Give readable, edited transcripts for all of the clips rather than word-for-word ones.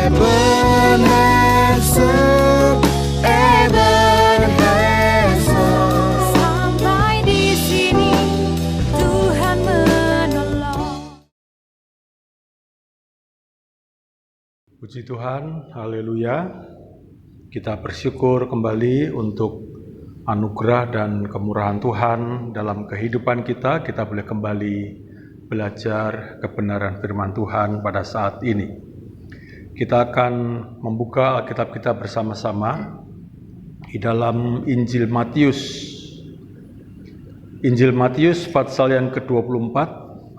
Ebenezer, Ebenezer. Sampai di sini Tuhan menolong. Puji Tuhan, haleluya. Kita bersyukur kembali untuk anugerah dan kemurahan Tuhan dalam kehidupan kita. Kita boleh kembali belajar kebenaran firman Tuhan pada saat ini. Kita akan membuka Alkitab kita bersama-sama di dalam Injil Matius. Injil Matius pasal yang ke-24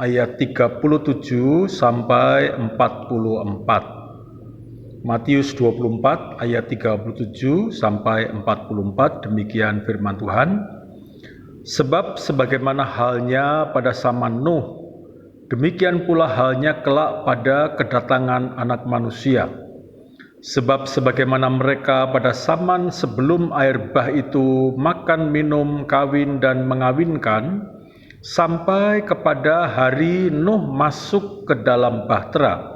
ayat 37 sampai 44. Matius 24 ayat 37 sampai 44, demikian firman Tuhan. Sebab sebagaimana halnya pada zaman Nuh, demikian pula halnya kelak pada kedatangan Anak Manusia. Sebab sebagaimana mereka pada zaman sebelum air bah itu makan, minum, kawin, dan mengawinkan, sampai kepada hari Nuh masuk ke dalam bahtera,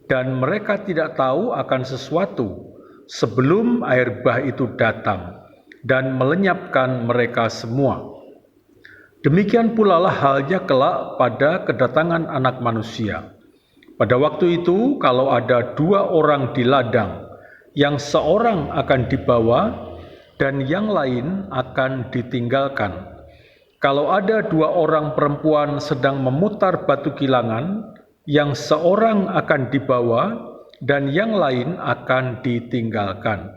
dan mereka tidak tahu akan sesuatu sebelum air bah itu datang dan melenyapkan mereka semua. Demikian pula lah halnya kelak pada kedatangan Anak Manusia. Pada waktu itu, kalau ada dua orang di ladang, yang seorang akan dibawa dan yang lain akan ditinggalkan. Kalau ada dua orang perempuan sedang memutar batu kilangan, yang seorang akan dibawa dan yang lain akan ditinggalkan.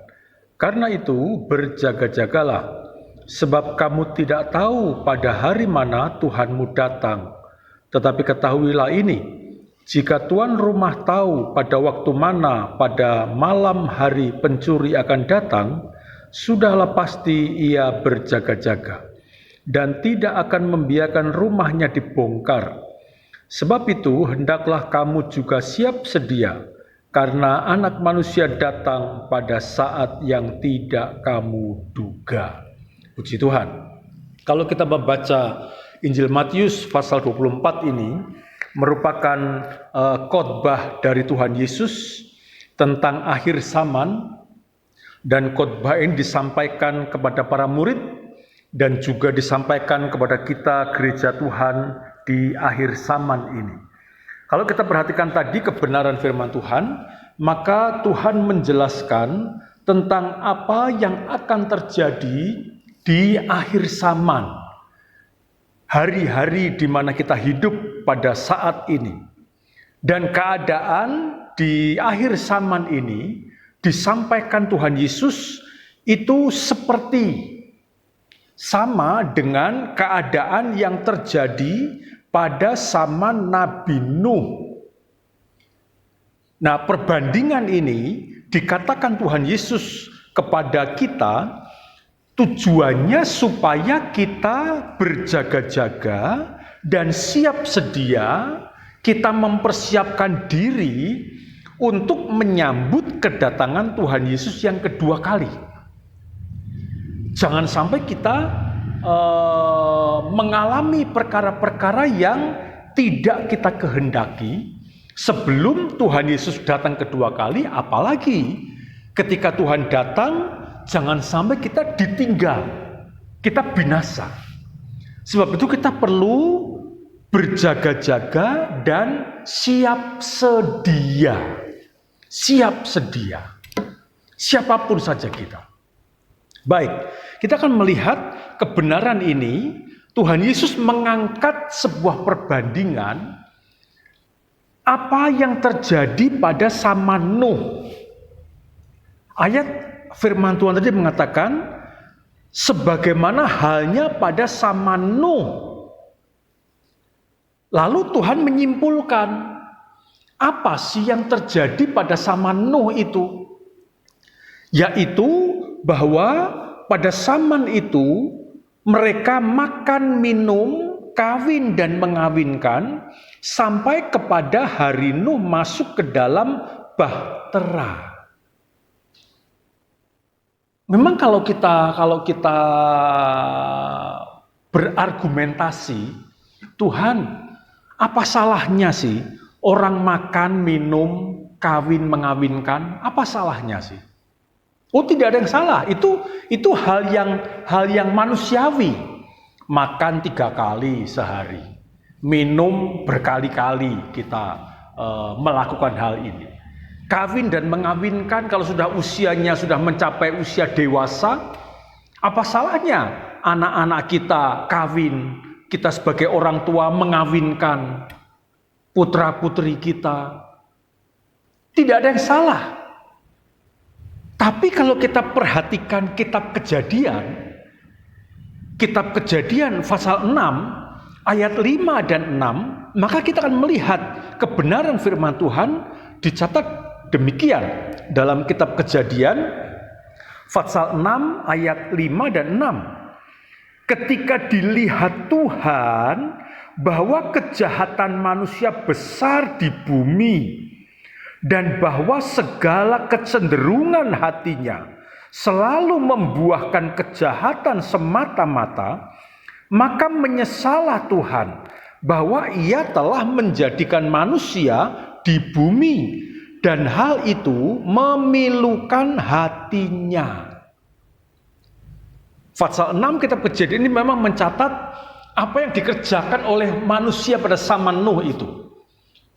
Karena itu berjaga-jagalah, sebab kamu tidak tahu pada hari mana Tuhanmu datang. Tetapi ketahuilah ini, jika tuan rumah tahu pada waktu mana pada malam hari pencuri akan datang, sudahlah pasti ia berjaga-jaga dan tidak akan membiarkan rumahnya dibongkar. Sebab itu hendaklah kamu juga siap sedia, karena Anak Manusia datang pada saat yang tidak kamu duga. Puji Tuhan. Kalau kita membaca Injil Matius pasal 24 ini, merupakan khotbah dari Tuhan Yesus tentang akhir zaman, dan khotbah ini disampaikan kepada para murid dan juga disampaikan kepada kita gereja Tuhan di akhir zaman ini. Kalau kita perhatikan tadi kebenaran firman Tuhan, maka Tuhan menjelaskan tentang apa yang akan terjadi di akhir zaman. Hari-hari di mana kita hidup pada saat ini. Dan keadaan di akhir zaman ini disampaikan Tuhan Yesus itu seperti sama dengan keadaan yang terjadi pada zaman Nabi Nuh. Nah, perbandingan ini dikatakan Tuhan Yesus kepada kita, tujuannya supaya kita berjaga-jaga dan siap sedia, kita mempersiapkan diri untuk menyambut kedatangan Tuhan Yesus yang kedua kali. Jangan sampai kita mengalami perkara-perkara yang tidak kita kehendaki sebelum Tuhan Yesus datang kedua kali, apalagi ketika Tuhan datang, jangan sampai kita ditinggal, kita binasa. Sebab itu kita perlu berjaga-jaga dan siap sedia. Siap sedia. Siapapun saja kita. Baik, kita akan melihat kebenaran ini. Tuhan Yesus mengangkat sebuah perbandingan apa yang terjadi pada zaman Nuh. Ayat firman Tuhan tadi mengatakan, sebagaimana halnya pada zaman Nuh. Lalu Tuhan menyimpulkan, apa sih yang terjadi pada zaman Nuh itu? Yaitu bahwa pada zaman itu mereka makan, minum, kawin dan mengawinkan sampai kepada hari Nuh masuk ke dalam bahtera. Memang kalau kita berargumentasi, Tuhan, apa salahnya sih orang makan, minum, kawin mengawinkan, apa salahnya sih? Oh, tidak ada yang salah. Itu hal yang manusiawi. Makan 3 kali sehari, minum berkali-kali kita melakukan hal ini. Kawin dan mengawinkan kalau sudah usianya sudah mencapai usia dewasa, apa salahnya anak-anak kita kawin, kita sebagai orang tua mengawinkan putra-putri kita. Tidak ada yang salah. Tapi kalau kita perhatikan kitab Kejadian pasal 6 ayat 5 dan 6, maka kita akan melihat kebenaran firman Tuhan dicatat demikian dalam kitab Kejadian pasal 6 ayat 5 dan 6. Ketika dilihat Tuhan bahwa kejahatan manusia besar di bumi dan bahwa segala kecenderungan hatinya selalu membuahkan kejahatan semata-mata, maka menyesallah Tuhan bahwa Ia telah menjadikan manusia di bumi dan hal itu memilukan hatinya. Pasal 6 kitab Kejadian ini memang mencatat apa yang dikerjakan oleh manusia pada zaman Nuh itu.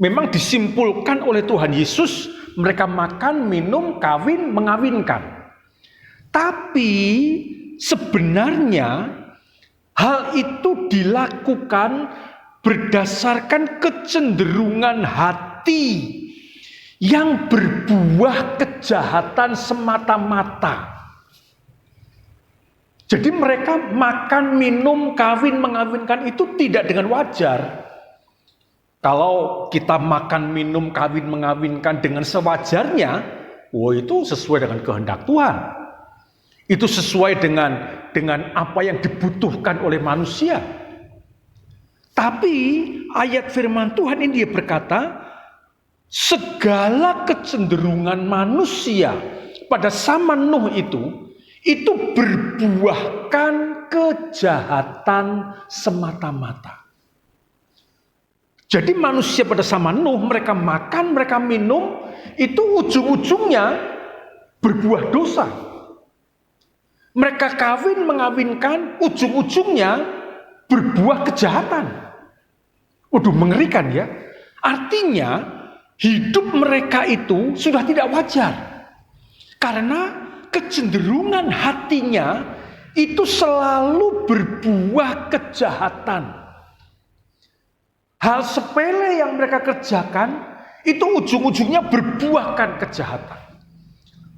Memang disimpulkan oleh Tuhan Yesus, mereka makan, minum, kawin, mengawinkan. Tapi sebenarnya hal itu dilakukan berdasarkan kecenderungan hati yang berbuah kejahatan semata-mata. Jadi mereka makan, minum, kawin, mengawinkan itu tidak dengan wajar. Kalau kita makan, minum, kawin, mengawinkan dengan sewajarnya, itu sesuai dengan kehendak Tuhan. Itu sesuai dengan apa yang dibutuhkan oleh manusia. Tapi ayat firman Tuhan ini dia berkata, segala kecenderungan manusia pada zaman Nuh itu berbuahkan kejahatan semata-mata. Jadi manusia pada zaman Nuh, mereka makan, mereka minum, itu ujung-ujungnya berbuah dosa. Mereka kawin, mengawinkan, ujung-ujungnya berbuah kejahatan. Waduh, mengerikan ya. Artinya hidup mereka itu sudah tidak wajar. Karena kecenderungan hatinya itu selalu berbuah kejahatan. Hal sepele yang mereka kerjakan itu ujung-ujungnya berbuahkan kejahatan.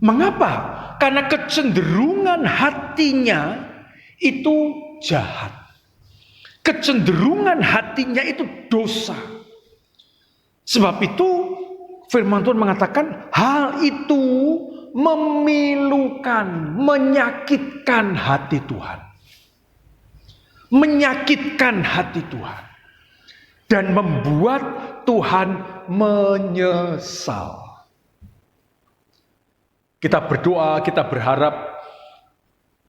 Mengapa? Karena kecenderungan hatinya itu jahat. Kecenderungan hatinya itu dosa. Sebab itu firman Tuhan mengatakan hal itu memilukan, menyakitkan hati Tuhan. Menyakitkan hati Tuhan. Dan membuat Tuhan menyesal. Kita berdoa, kita berharap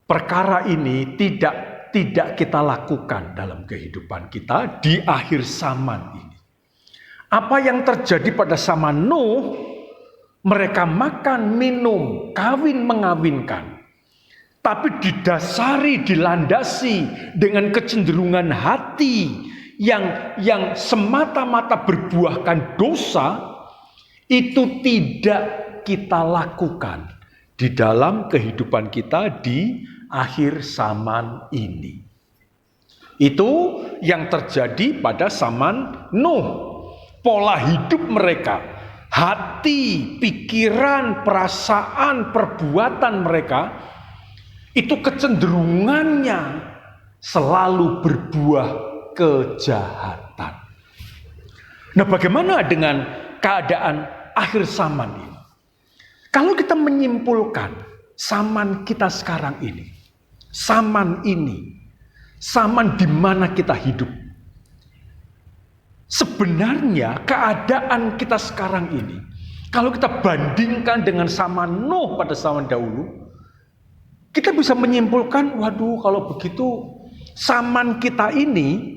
perkara ini tidak kita lakukan dalam kehidupan kita di akhir zaman ini. Apa yang terjadi pada zaman Nuh, mereka makan, minum, kawin, mengawinkan. Tapi didasari, dilandasi dengan kecenderungan hati yang semata-mata berbuahkan dosa, itu tidak kita lakukan di dalam kehidupan kita di akhir zaman ini. Itu yang terjadi pada zaman Nuh. Pola hidup mereka, hati, pikiran, perasaan, perbuatan mereka, itu kecenderungannya selalu berbuah kejahatan. Nah, bagaimana dengan keadaan akhir zaman ini? Kalau kita menyimpulkan zaman kita sekarang ini, zaman di mana kita hidup, sebenarnya keadaan kita sekarang ini, kalau kita bandingkan dengan zaman Nuh pada zaman dahulu, kita bisa menyimpulkan, waduh, kalau begitu zaman kita ini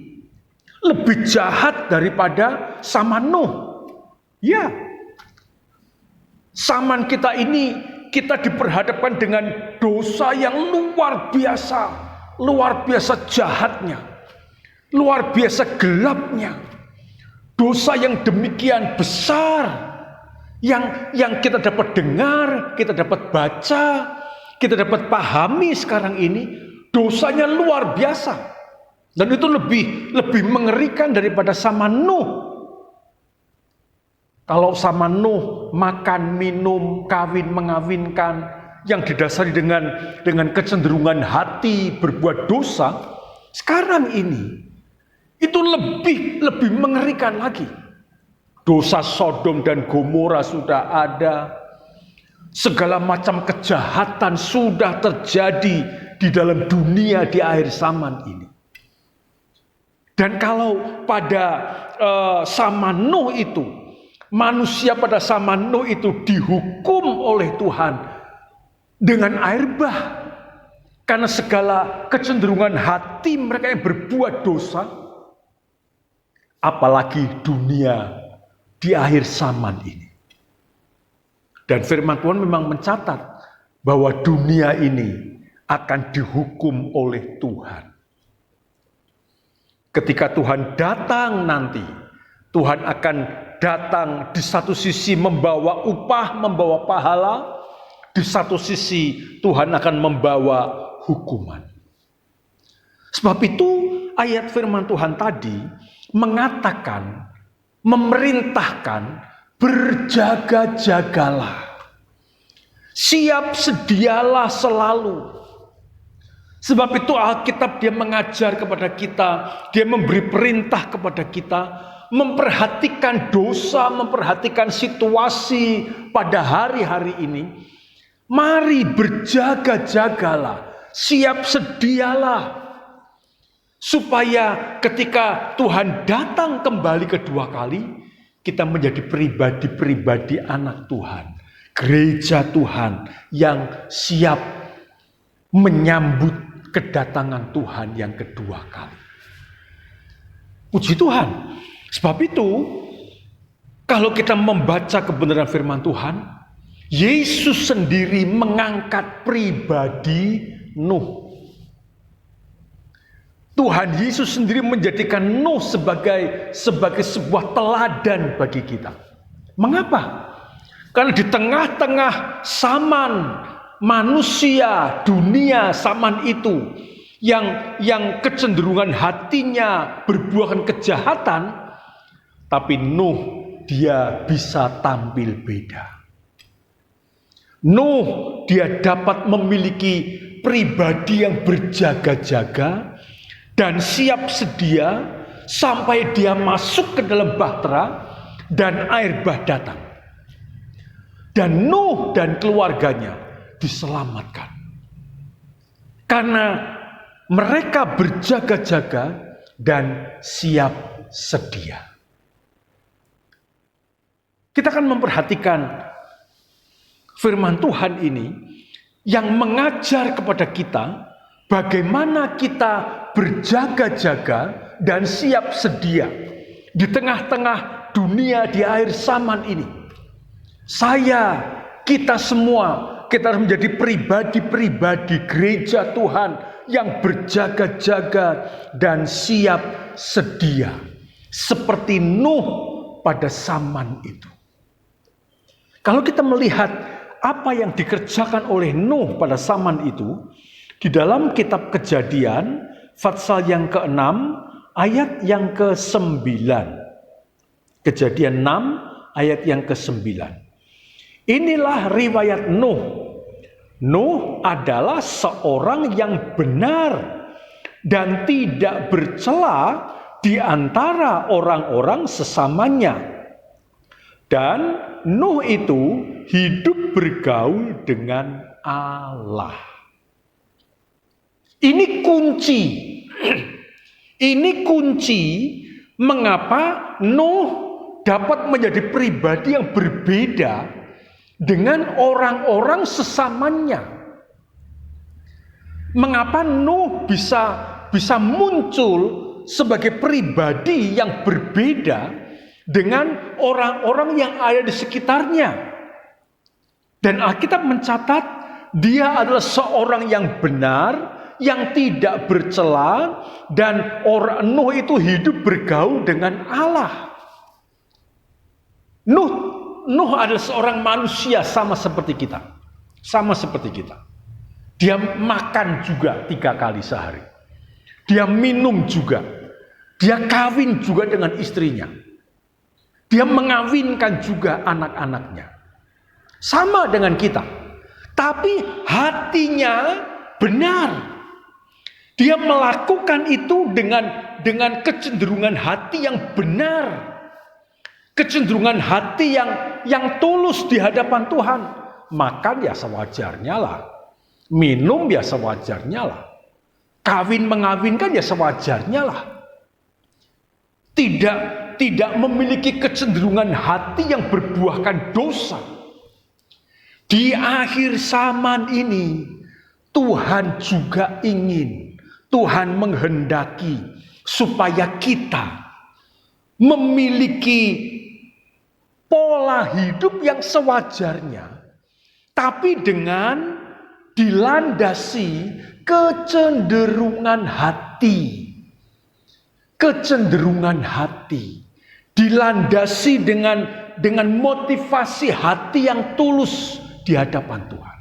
lebih jahat daripada zaman Nuh. Ya, Zaman kita ini, kita diperhadapkan dengan dosa yang luar biasa jahatnya, luar biasa gelapnya. Dosa yang demikian besar, yang kita dapat dengar, kita dapat baca, kita dapat pahami sekarang ini, dosanya luar biasa. Dan itu lebih mengerikan daripada zaman Nuh. Kalau sama Nuh makan, minum, kawin, mengawinkan yang didasari dengan kecenderungan hati berbuat dosa, sekarang ini itu lebih mengerikan lagi. Dosa Sodom dan Gomora sudah ada. Segala macam kejahatan sudah terjadi di dalam dunia di akhir zaman ini. Dan kalau pada zaman Nuh itu, manusia pada zaman Nuh itu dihukum oleh Tuhan dengan air bah. Karena segala kecenderungan hati mereka yang berbuat dosa. Apalagi dunia di akhir zaman ini. Dan firman Tuhan memang mencatat bahwa dunia ini akan dihukum oleh Tuhan. Ketika Tuhan datang nanti, Tuhan akan datang di satu sisi membawa upah, membawa pahala. Di satu sisi Tuhan akan membawa hukuman. Sebab itu ayat firman Tuhan tadi mengatakan, memerintahkan, berjaga-jagalah. Siap sedialah selalu. Sebab itu Alkitab dia mengajar kepada kita, dia memberi perintah kepada kita, memperhatikan dosa, memperhatikan situasi pada hari-hari ini. Mari berjaga-jagalah, siap sedialah. Supaya ketika Tuhan datang kembali kedua kali, kita menjadi pribadi-pribadi anak Tuhan. Gereja Tuhan yang siap menyambut kedatangan Tuhan yang kedua kali. Puji Tuhan. Sebab itu, kalau kita membaca kebenaran firman Tuhan, Yesus sendiri mengangkat pribadi Nuh. Tuhan Yesus sendiri menjadikan Nuh sebagai sebuah teladan bagi kita. Mengapa? Karena di tengah-tengah zaman manusia, dunia zaman itu yang kecenderungan hatinya berbuahkan kejahatan, tapi Nuh dia bisa tampil beda. Nuh dia dapat memiliki pribadi yang berjaga-jaga dan siap sedia sampai dia masuk ke dalam bahtera dan air bah datang. Dan Nuh dan keluarganya diselamatkan. Karena mereka berjaga-jaga dan siap sedia. Kita akan memperhatikan firman Tuhan ini yang mengajar kepada kita bagaimana kita berjaga-jaga dan siap sedia di tengah-tengah dunia di akhir zaman ini. Kita semua, kita harus menjadi pribadi-pribadi gereja Tuhan yang berjaga-jaga dan siap sedia. Seperti Nuh pada zaman itu. Kalau kita melihat apa yang dikerjakan oleh Nuh pada zaman itu, di dalam kitab Kejadian, pasal yang ke-6, ayat yang ke-9. Kejadian 6, ayat yang ke-9. Inilah riwayat Nuh. Nuh adalah seorang yang benar dan tidak bercela di antara orang-orang sesamanya. Dan Nuh itu hidup bergaul dengan Allah. Ini kunci. Ini kunci mengapa Nuh dapat menjadi pribadi yang berbeda dengan orang-orang sesamanya. Mengapa Nuh bisa muncul sebagai pribadi yang berbeda dengan orang-orang yang ada di sekitarnya. Dan Alkitab mencatat dia adalah seorang yang benar, yang tidak bercela, dan Nuh itu hidup bergaul dengan Allah. Nuh adalah seorang manusia sama seperti kita. Sama seperti kita. Dia makan juga 3 kali sehari. Dia minum juga. Dia kawin juga dengan istrinya. Dia mengawinkan juga anak-anaknya. Sama dengan kita. Tapi hatinya benar. Dia melakukan itu dengan kecenderungan hati yang benar. Kecenderungan hati yang tulus di hadapan Tuhan. Makan ya sewajarnya lah. Minum ya sewajarnya lah. Kawin mengawinkan ya sewajarnya lah. Tidak memiliki kecenderungan hati yang berbuahkan dosa. Di akhir zaman ini Tuhan juga ingin, Tuhan menghendaki supaya kita memiliki pola hidup yang sewajarnya, tapi dengan dilandasi kecenderungan hati. Kecenderungan hati dilandasi dengan motivasi hati yang tulus di hadapan Tuhan.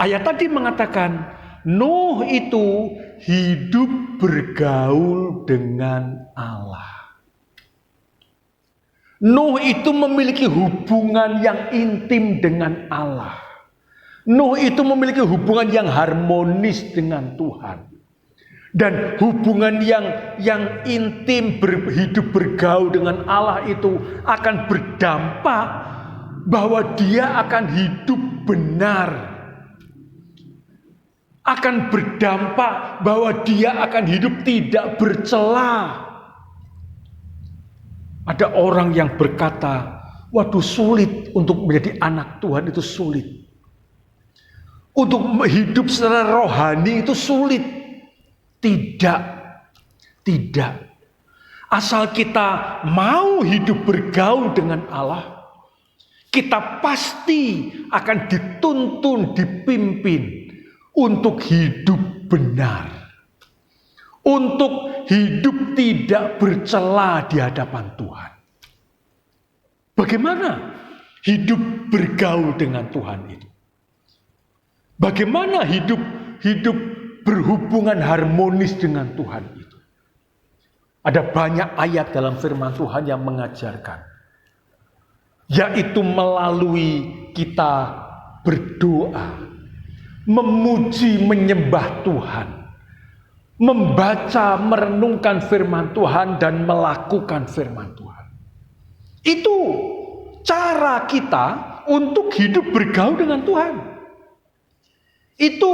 Ayat tadi mengatakan Nuh itu hidup bergaul dengan Allah. Nuh itu memiliki hubungan yang intim dengan Allah. Nuh itu memiliki hubungan yang harmonis dengan Tuhan. Dan hubungan yang intim hidup bergaul dengan Allah itu akan berdampak bahwa dia akan hidup benar. Akan berdampak bahwa dia akan hidup tidak bercela. Ada orang yang berkata, waduh sulit untuk menjadi anak Tuhan itu sulit. Untuk hidup secara rohani itu sulit. Tidak. Asal kita mau hidup bergaul dengan Allah, kita pasti akan dituntun, dipimpin untuk hidup benar. Untuk hidup tidak bercela di hadapan Tuhan. Bagaimana hidup bergaul dengan Tuhan itu? Bagaimana hidup berhubungan harmonis dengan Tuhan itu? Ada banyak ayat dalam firman Tuhan yang mengajarkan. Yaitu melalui kita berdoa, memuji, menyembah Tuhan, membaca, merenungkan firman Tuhan, dan melakukan firman Tuhan. Itu cara kita untuk hidup bergaul dengan Tuhan. Itu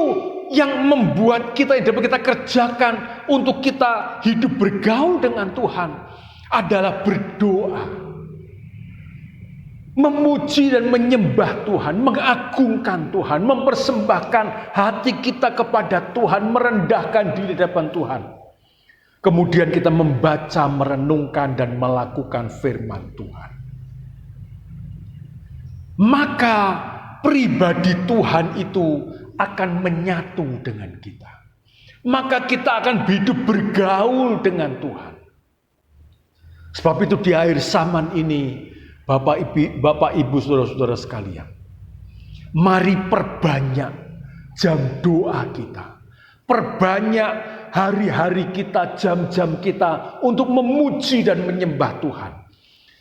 yang membuat kita, yang dapat kita kerjakan untuk kita hidup bergaul dengan Tuhan adalah berdoa, memuji dan menyembah Tuhan, mengagungkan Tuhan, mempersembahkan hati kita kepada Tuhan, merendahkan diri di hadapan Tuhan. Kemudian kita membaca, merenungkan, dan melakukan firman Tuhan. Maka pribadi Tuhan itu akan menyatu dengan kita. Maka kita akan hidup bergaul dengan Tuhan. Sebab itu di akhir zaman ini, Bapak Ibu saudara-saudara sekalian, mari perbanyak jam doa kita. Perbanyak hari-hari kita, jam-jam kita untuk memuji dan menyembah Tuhan.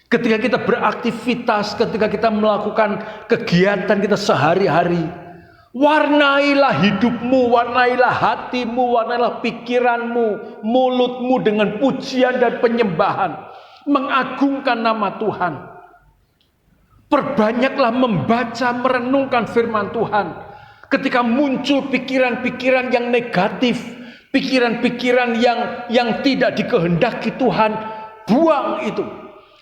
Ketika kita beraktivitas, ketika kita melakukan kegiatan kita sehari-hari, warnailah hidupmu, warnailah hatimu, warnailah pikiranmu, mulutmu dengan pujian dan penyembahan, mengagungkan nama Tuhan. Perbanyaklah membaca, merenungkan firman Tuhan. Ketika muncul pikiran-pikiran yang negatif, pikiran-pikiran yang tidak dikehendaki Tuhan, buang itu.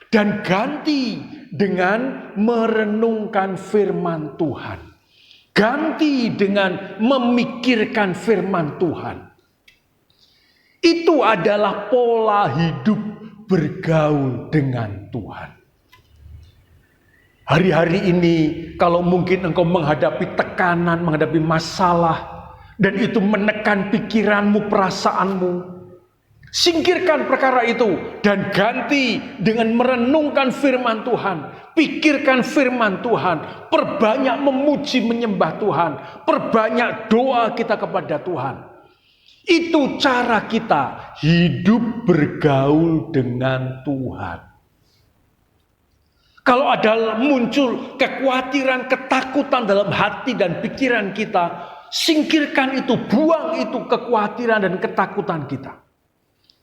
Dan ganti dengan merenungkan firman Tuhan. Ganti dengan memikirkan firman Tuhan. Itu adalah pola hidup bergaul dengan Tuhan. Hari-hari ini kalau mungkin engkau menghadapi tekanan, menghadapi masalah, dan itu menekan pikiranmu, perasaanmu, singkirkan perkara itu dan ganti dengan merenungkan firman Tuhan. Pikirkan firman Tuhan, perbanyak memuji menyembah Tuhan, perbanyak doa kita kepada Tuhan. Itu cara kita hidup bergaul dengan Tuhan. Kalau ada muncul kekhawatiran, ketakutan dalam hati dan pikiran kita, singkirkan itu, buang itu kekhawatiran dan ketakutan kita.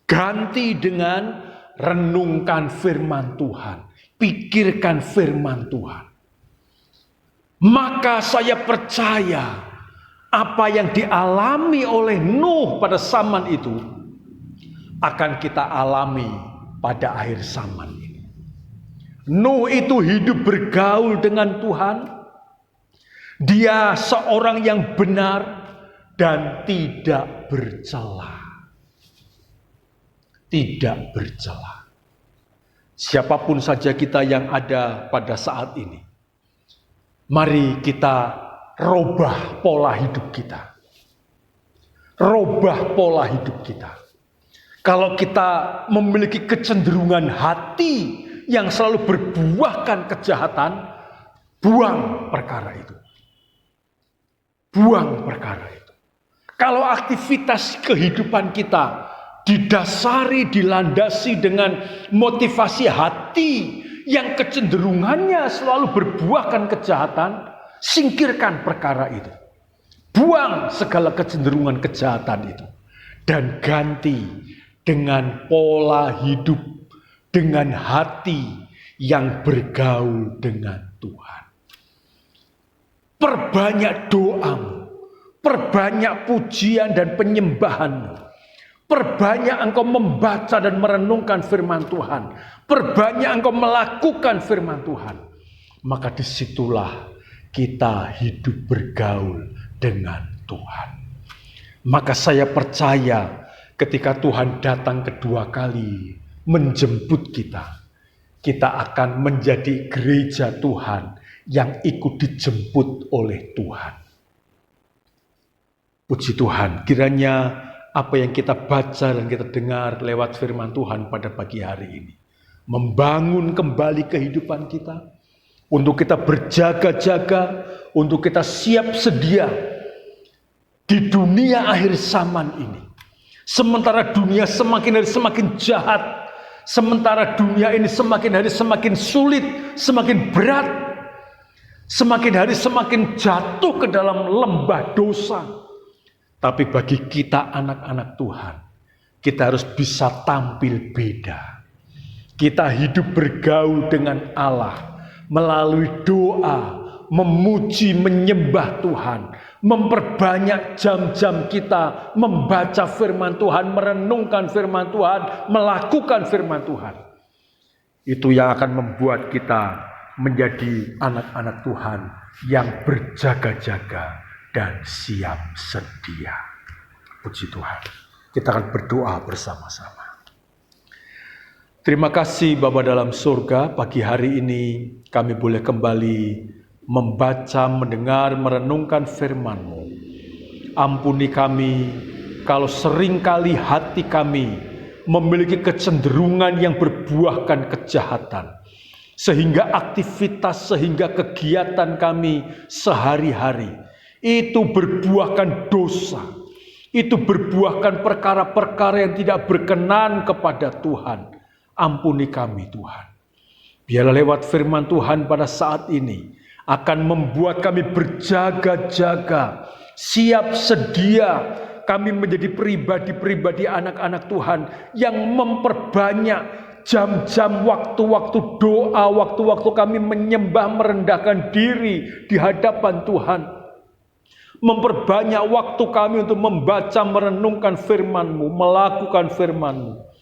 Ganti dengan renungkan firman Tuhan, pikirkan firman Tuhan. Maka saya percaya apa yang dialami oleh Nuh pada zaman itu akan kita alami pada akhir zaman ini. Nuh itu hidup bergaul dengan Tuhan. Dia seorang yang benar dan tidak bercela. Tidak bercela. Siapapun saja kita yang ada pada saat ini, mari kita robah pola hidup kita. Robah pola hidup kita. Kalau kita memiliki kecenderungan hati yang selalu berbuahkan kejahatan, buang perkara itu. Buang perkara itu. Kalau aktivitas kehidupan kita didasari, dilandasi dengan motivasi hati yang kecenderungannya selalu berbuahkan kejahatan, singkirkan perkara itu. Buang segala kecenderungan kejahatan itu. Dan ganti dengan pola hidup, dengan hati yang bergaul dengan Tuhan. Perbanyak doamu, perbanyak pujian dan penyembahanmu. Perbanyak engkau membaca dan merenungkan firman Tuhan. Perbanyak engkau melakukan firman Tuhan. Maka disitulah kita hidup bergaul dengan Tuhan. Maka saya percaya ketika Tuhan datang kedua kali menjemput kita, kita akan menjadi gereja Tuhan yang ikut dijemput oleh Tuhan. Puji Tuhan, kiranya apa yang kita baca dan kita dengar lewat firman Tuhan pada pagi hari ini membangun kembali kehidupan kita, untuk kita berjaga-jaga, untuk kita siap sedia di dunia akhir zaman ini. Sementara dunia semakin hari semakin jahat, sementara dunia ini semakin hari semakin sulit, semakin berat, semakin hari semakin jatuh ke dalam lembah dosa. Tapi bagi kita anak-anak Tuhan, kita harus bisa tampil beda. Kita hidup bergaul dengan Allah melalui doa, memuji, menyembah Tuhan, memperbanyak jam-jam kita membaca firman Tuhan, merenungkan firman Tuhan, melakukan firman Tuhan. Itu yang akan membuat kita menjadi anak-anak Tuhan yang berjaga-jaga dan siap sedia. Puji Tuhan. Kita akan berdoa bersama-sama. Terima kasih Bapa dalam surga, pagi hari ini kami boleh kembali membaca, mendengar, merenungkan firman-Mu. Ampuni kami kalau seringkali hati kami memiliki kecenderungan yang berbuahkan kejahatan. Sehingga aktivitas, sehingga kegiatan kami sehari-hari itu berbuahkan dosa. Itu berbuahkan perkara-perkara yang tidak berkenan kepada Tuhan. Ampuni kami Tuhan. Biarlah lewat firman Tuhan pada saat ini akan membuat kami berjaga-jaga, siap sedia. Kami menjadi pribadi-pribadi anak-anak Tuhan yang memperbanyak jam-jam, waktu-waktu doa, waktu-waktu kami menyembah, merendahkan diri di hadapan Tuhan. Memperbanyak waktu kami untuk membaca, merenungkan firman-Mu, melakukan firman-Mu.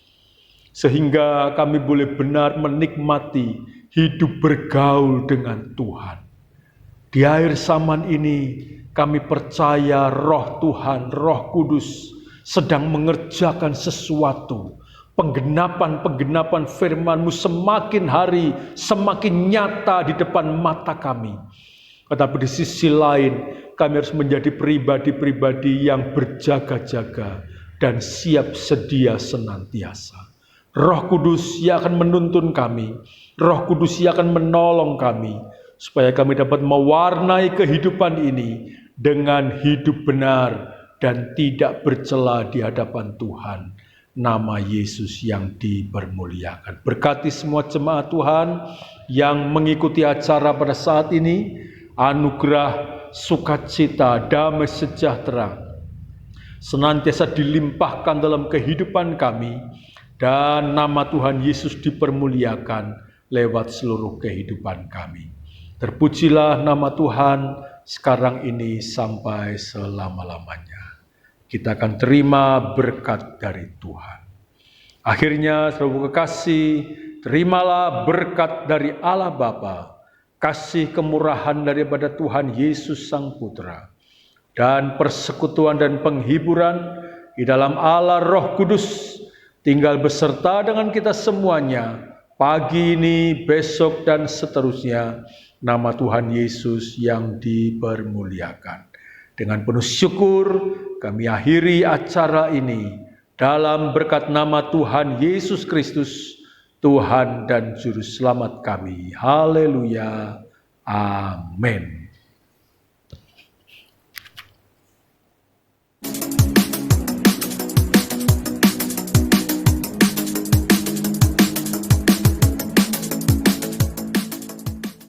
Sehingga kami boleh benar menikmati hidup bergaul dengan Tuhan. Di akhir zaman ini kami percaya Roh Tuhan, Roh Kudus sedang mengerjakan sesuatu, Penggenapan-penggenapan firman-Mu semakin hari semakin nyata di depan mata kami. Tetapi di sisi lain kami harus menjadi pribadi-pribadi yang berjaga-jaga dan siap sedia senantiasa. Roh Kudus yang akan menuntun kami, Roh Kudus yang akan menolong kami, supaya kami dapat mewarnai kehidupan ini dengan hidup benar dan tidak bercela di hadapan Tuhan. Nama Yesus yang dipermuliakan. Berkati semua jemaat Tuhan yang mengikuti acara pada saat ini. Anugerah, sukacita, damai sejahtera senantiasa dilimpahkan dalam kehidupan kami. Dan nama Tuhan Yesus dipermuliakan lewat seluruh kehidupan kami. Terpujilah nama Tuhan sekarang ini sampai selama-lamanya. Kita akan terima berkat dari Tuhan. Akhirnya, saudara kekasih, terimalah berkat dari Allah Bapa, kasih kemurahan daripada Tuhan Yesus Sang Putra, dan persekutuan dan penghiburan di dalam Allah Roh Kudus tinggal beserta dengan kita semuanya, pagi ini, besok, dan seterusnya. Nama Tuhan Yesus yang dipermuliakan. Dengan penuh syukur, kami akhiri acara ini dalam berkat nama Tuhan Yesus Kristus, Tuhan dan Juru Selamat kami. Haleluya. Amin.